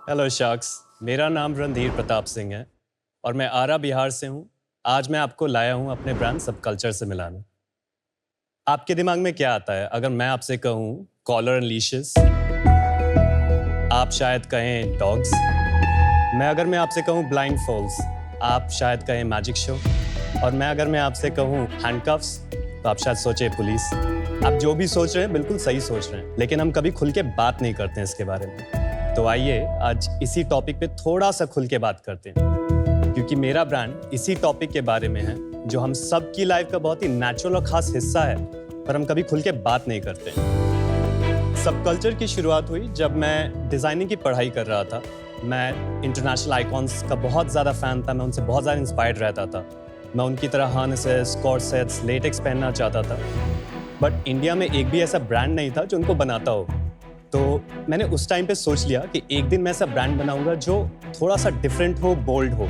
Hello शख्स, मेरा नाम रणधीर प्रताप सिंह है और मैं आरा बिहार से हूँ। आज मैं आपको लाया हूँ अपने ब्रांड सब कल्चर से मिलाने। आपके दिमाग में क्या आता है अगर मैं आपसे कहूँ कॉलर एंड लीशेस? आप शायद कहें डॉग्स। मैं आपसे कहूँ ब्लाइंड फोल्स, आप शायद कहें मैजिक शो। और मैं आपसे कहूँ हैंडकफ्स, तो आप शायद सोचे पुलिस। आप जो भी सोच रहे हैं बिल्कुल सही सोच रहे हैं, लेकिन हम कभी खुल के बात नहीं करते हैं इसके बारे में। तो आइए आज इसी टॉपिक पे थोड़ा सा खुल के बात करते हैं, क्योंकि मेरा ब्रांड इसी टॉपिक के बारे में है जो हम सब की लाइफ का बहुत ही नेचुरल और खास हिस्सा है, पर हम कभी खुल के बात नहीं करते हैं। सब कल्चर की शुरुआत हुई जब मैं डिज़ाइनिंग की पढ़ाई कर रहा था। मैं इंटरनेशनल आइकॉन्स का बहुत ज़्यादा फ़ैन था, मैं उनसे बहुत ज़्यादा इंस्पायर्ड रहता था। मैं उनकी तरह हार्नेसेस, कॉर्सेट्स, लेटेक्स पहनना चाहता था, बट इंडिया में एक भी ऐसा ब्रांड नहीं था जो उनको बनाता हो। तो मैंने उस टाइम पे सोच लिया कि एक दिन मैं ऐसा ब्रांड बनाऊंगा जो थोड़ा सा डिफरेंट हो, बोल्ड हो।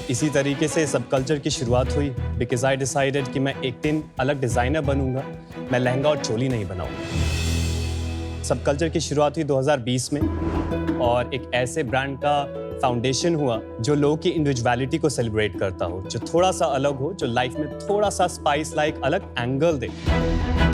इसी तरीके से सब कल्चर की शुरुआत हुई बिकॉज आई डिसाइडेड कि मैं एक दिन अलग डिज़ाइनर बनूंगा, मैं लहंगा और चोली नहीं बनाऊंगा। सब कल्चर की शुरुआत हुई 2020 में और एक ऐसे ब्रांड का फाउंडेशन हुआ जो लोगों की इंडिविजुअलिटी को सेलिब्रेट करता हो, जो थोड़ा सा अलग हो, जो लाइफ में थोड़ा सा स्पाइस लाइक अलग एंगल दे।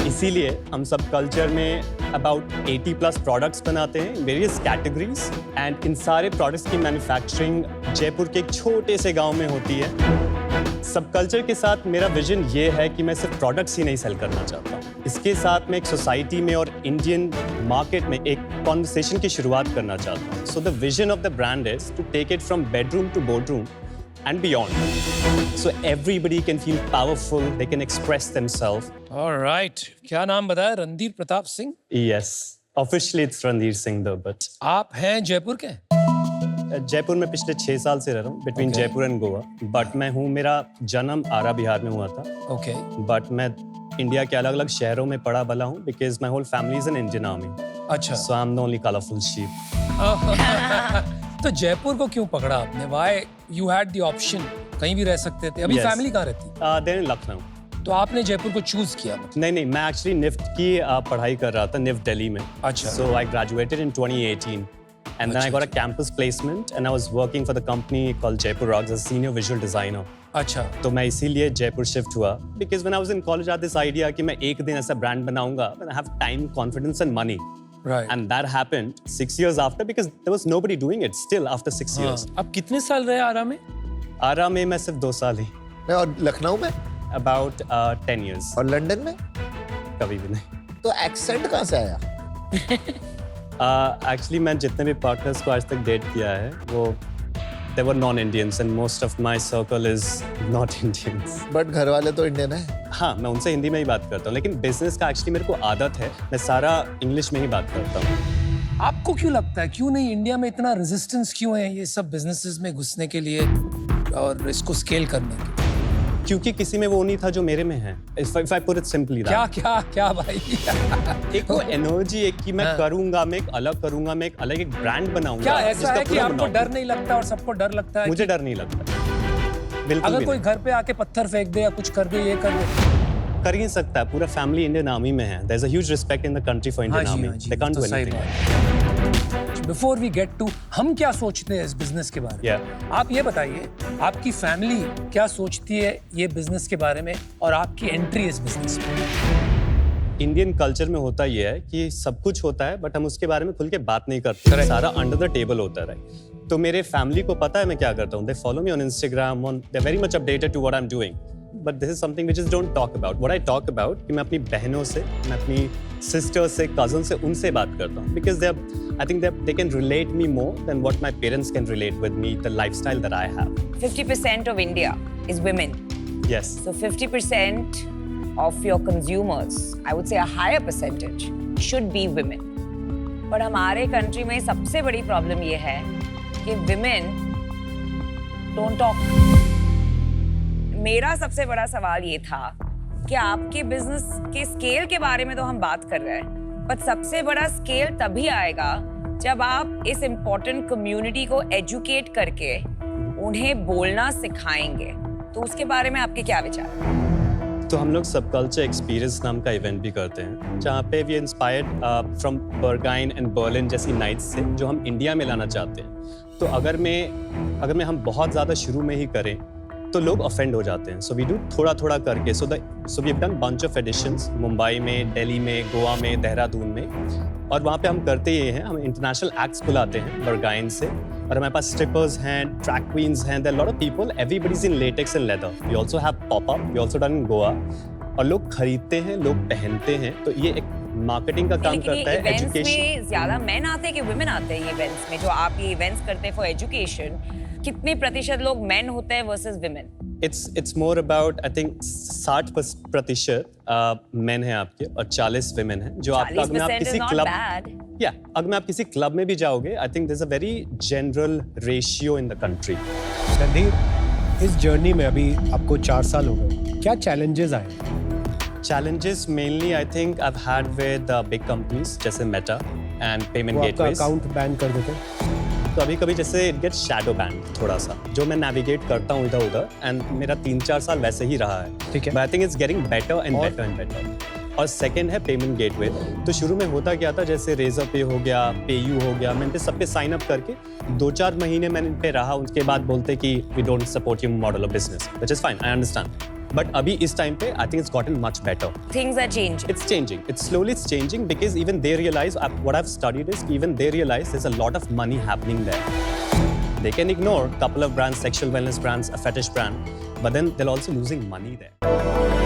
इसीलिए हम सब कल्चर में अबाउट 80+ प्रोडक्ट्स बनाते हैं वेरियस कैटेगरीज, एंड इन सारे प्रोडक्ट्स की मैन्युफैक्चरिंग जयपुर के एक छोटे से गांव में होती है। सब कल्चर के साथ मेरा विजन ये है कि मैं सिर्फ प्रोडक्ट्स ही नहीं सेल करना चाहता, इसके साथ मैं एक सोसाइटी में और इंडियन मार्केट में एक कॉन्वर्सेशन की शुरुआत करना चाहता हूँ। So the vision of the brand is to take it from bedroom to boardroom and beyond, so everybody can feel powerful, they can express themselves. All right, क्या नाम बताया? Randhir Pratap Singh? Yes, officially it's Randhir Singh though, but आप हैं जयपुर के? जयपुर में पिछले 6 साल से रह रहा हूँ, between Jaipur and Goa. But मैं हूँ, मेरा जन्म आरा बिहार में हुआ था। ओके। बट मैं इंडिया के अलग अलग शहरों में पड़ा बला हूँ because my whole family is in Indian Army. अच्छा। So I am the only colourful sheep. तो जयपुर को क्यों पकड़ा आपने? Why you had the option? कहीं भी रह सकते थे। अभी फैमिली कहाँ रहती? देन लखनऊ। तो आपने जयपुर को चूज किया? नहीं, मैं एक्चुअली निफ्ट की पढ़ाई कर रहा था, निफ्ट दिल्ली में। अच्छा। So I graduated in 2018 and then I got a campus placement and I was working for the company called Jaipur Rocks as a senior visual designer. अच्छा। तो मैं इसीलिए जयपुर शिफ्ट हुआ because when I was in college I had this idea कि मैं एक दिन ऐसा ब्रांड बनाऊंगा when I have time, confidence and money. Right. And that happened 6 years after because there was nobody doing it still after 6 years. अब कितने साल रहे आरा में? आरा में मैं सिर्फ 2 साल ही। और लखनऊ में? About 10 years. और लंदन में? कभी भी नहीं। तो एक्सेंट कहाँ से आया? Actually मैं जितने भी पार्टनर्स को आज तक डेट किया है वो they were non-Indians and most of my circle is not Indians. But घर वाले तो इंडियन है। हाँ, मैं उनसे हिंदी में ही बात करता हूँ, लेकिन बिजनेस का एक्चुअली मेरे को आदत है, मैं सारा इंग्लिश में ही बात करता हूँ। आपको क्यों लगता है, क्यों नहीं इंडिया में इतना रेजिस्टेंस क्यों है ये सब बिजनेसेस में घुसने के लिए और इसको स्केल करने के? क्योंकि किसी में वो नहीं था जो मेरे में है। If I put it simply that. क्या भाई? एक वो एनर्जी है कि मैं करूंगा, मैं एक अलग करूंगा, मैं एक अलग एक ब्रांड बनाऊंगा। क्या ऐसा है कि आपको डर नहीं लगता और सबको डर लगता है? मुझे डर नहीं लगता, बिल्कुल। अगर कोई घर पे आके पत्थर फेंक दे या कुछ कर दे, ये कर दे, कर ही सकता है। पूरा फैमिली इंडियन आर्मी में है। There's a huge respect in the country for Indian Army. They can't do anything. Before we get to हम क्या सोचते हैं इस बिजनेस के बारे में, आप ये बताइए आपकी फैमिली क्या सोचती है ये बिजनेस के बारे में और आपकी एंट्री इस बिजनेस में? इंडियन कल्चर में होता ये है कि सब कुछ होता है बट हम उसके बारे में खुल के बात नहीं करते, सारा अंडर द टेबल होता है, राइट? तो मेरे फैमिली को पता है मैं क्या करता हूँ। They follow me on Instagram, they're very much updated to what I'm doing. But this is something we just don't talk about. What I talk about कि मैं अपनी बहनों से, मैं अपनी सिस्टर से, कजन से, उनसे बात करता हूँ because I think they can relate me more than what my parents can relate with me, the lifestyle that I have. 50% of India is women. Yes. So 50% of your consumers, I would say a higher percentage, should be women. But हमारे country में सबसे बड़ी problem ये है कि women don't talk. मेरा सबसे बड़ा सवाल ये था कि आपके बिजनेस के स्केल के बारे में तो हम बात कर रहे हैं, पर सबसे बड़ा स्केल तभी आएगा जब आप इस इम्पोर्टेंट कम्युनिटी को एजुकेट करके उन्हें बोलना सिखाएंगे। तो उसके बारे में आपके क्या विचार? तो हम लोग सब कल्चर एक्सपीरियंस नाम का इवेंट भी करते हैं, जहाँ पे we inspired from Berghain and Berlin जैसी नाइट्स से जो हम इंडिया में लाना चाहते हैं। तो अगर मैं हम बहुत ज़्यादा शुरू में ही करें तो लोग ऑफेंड हो जाते हैं। सो वी डू थोड़ा थोड़ा करके। So we have done bunch of editions Mumbai में, दिल्ली में, गोवा में, देहरादून में, और वहाँ पे हम करते ये हैं, हम इंटरनेशनल एक्ट्स बुलाते हैं बर्गाइन से, और हमारे पास स्ट्रिपर्स हैं, ट्रैक क्वींस हैं, there are lot of people, everybody is in latex and leather. We also have pop up, we also done in Goa, और लोग खरीदते हैं, लोग पहनते हैं। तो ये एक मार्केटिंग का काम करता है, एजुकेशन। में ज्यादा मेन आते हैं कि वुमेन आते हैं ये इवेंट्स में? जो आप ये इवेंट्स करते हैं फॉर एजुकेशन, कितने प्रतिशत लोग मेन होते हैं versus women? It's more about, I think 60% main हैं आपके और 40 वुमेन हैं। जो आपका अगर आप किसी क्लब, अगर आप किसी क्लब में भी जाओगे, I think there's a very general ratio in the country. Randhir, इस जर्नी में अभी आपको 4 साल हो गए, क्या चैलेंजेस आए? Challenges mainly I think I've had with big companies जैसे Meta and payment वो gateways. आपका अकाउंट बैन कर देते? तो अभी जैसे इट गेट शैडो बैंड थोड़ा सा, जो मैं नेविगेट करता हूँ इधर उधर, एंड मेरा 3-4 साल वैसे ही रहा है। ठीक है। But I think it's getting better and better and better. और सेकंड है पेमेंट गेटवे। तो शुरू में होता क्या था, जैसे रेजर पे हो गया, पेयू हो गया, मैं इन पे सब पे साइन अप करके 2-4 महीने मैंने इन पे रहा, उसके बाद बोलते कि we don't support your model of business, which is fine, I understand. But अभी इस टाइम पे I think it's gotten much better. Things are changing. It's changing. It's slowly changing because even they realize, what I've studied is even they realize there's a lot of money happening there. They can ignore a couple of brands, sexual wellness brands, a fetish brand, but then they're also losing money there.